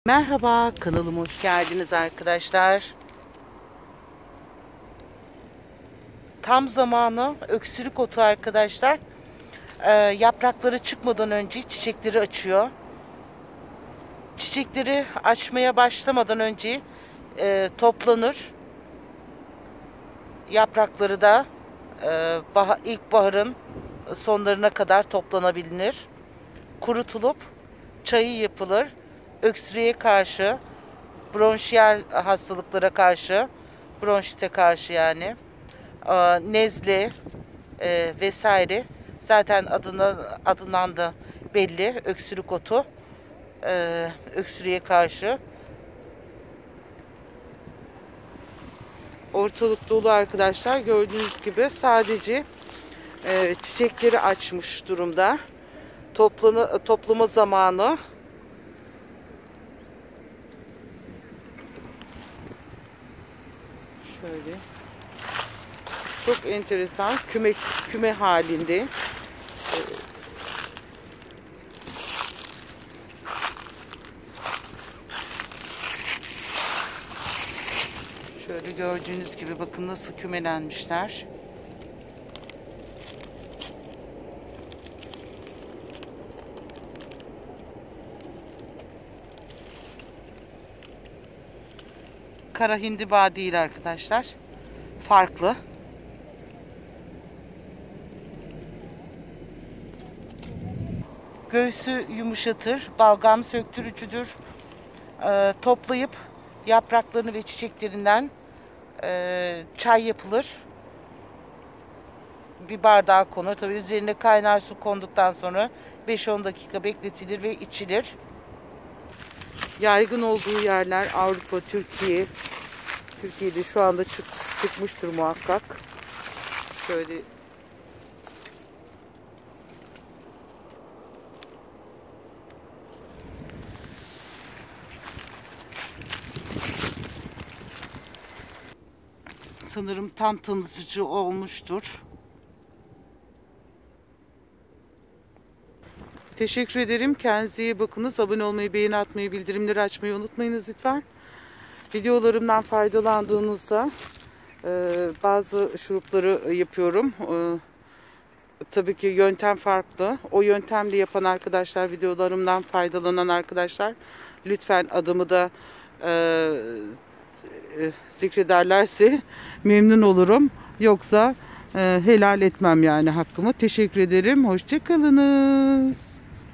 Merhaba, kanalıma hoş geldiniz arkadaşlar. Tam zamanı öksürük otu arkadaşlar. Yaprakları çıkmadan önce çiçekleri açıyor. Çiçekleri açmaya başlamadan önce toplanır. Yaprakları da ilkbaharın sonlarına kadar toplanabilir. Kurutulup çayı yapılır. Öksürüğe karşı, bronşiyel hastalıklara karşı, bronşite karşı yani, nezle vesaire. Zaten adından da belli, öksürük otu, öksürüğe karşı. Ortalık dolu arkadaşlar, gördüğünüz gibi sadece çiçekleri açmış durumda. Toplama zamanı. Şöyle. Çok enteresan. Küme halinde. Şöyle gördüğünüz gibi bakın nasıl kümelenmişler. Kara hindiba değil arkadaşlar. Farklı. Göğsü yumuşatır, balgam söktürücüdür. Toplayıp yapraklarını ve çiçeklerinden çay yapılır. Bir bardağa konur. Tabii üzerine kaynar su konduktan sonra 5-10 dakika bekletilir ve içilir. Yaygın olduğu yerler Avrupa, Türkiye. Türkiye'de şu anda çıkmıştır muhakkak. Şöyle sanırım tam tanıtıcı olmuştur. Teşekkür ederim. Kendinize iyi bakınız. Abone olmayı, beğeni atmayı, bildirimleri açmayı unutmayınız lütfen. Videolarımdan faydalandığınızda bazı şurupları yapıyorum. Tabii ki yöntem farklı. O yöntemle yapan arkadaşlar, videolarımdan faydalanan arkadaşlar lütfen adımı da zikrederlerse memnun olurum. Yoksa helal etmem yani hakkımı. Teşekkür ederim. Hoşça kalınız.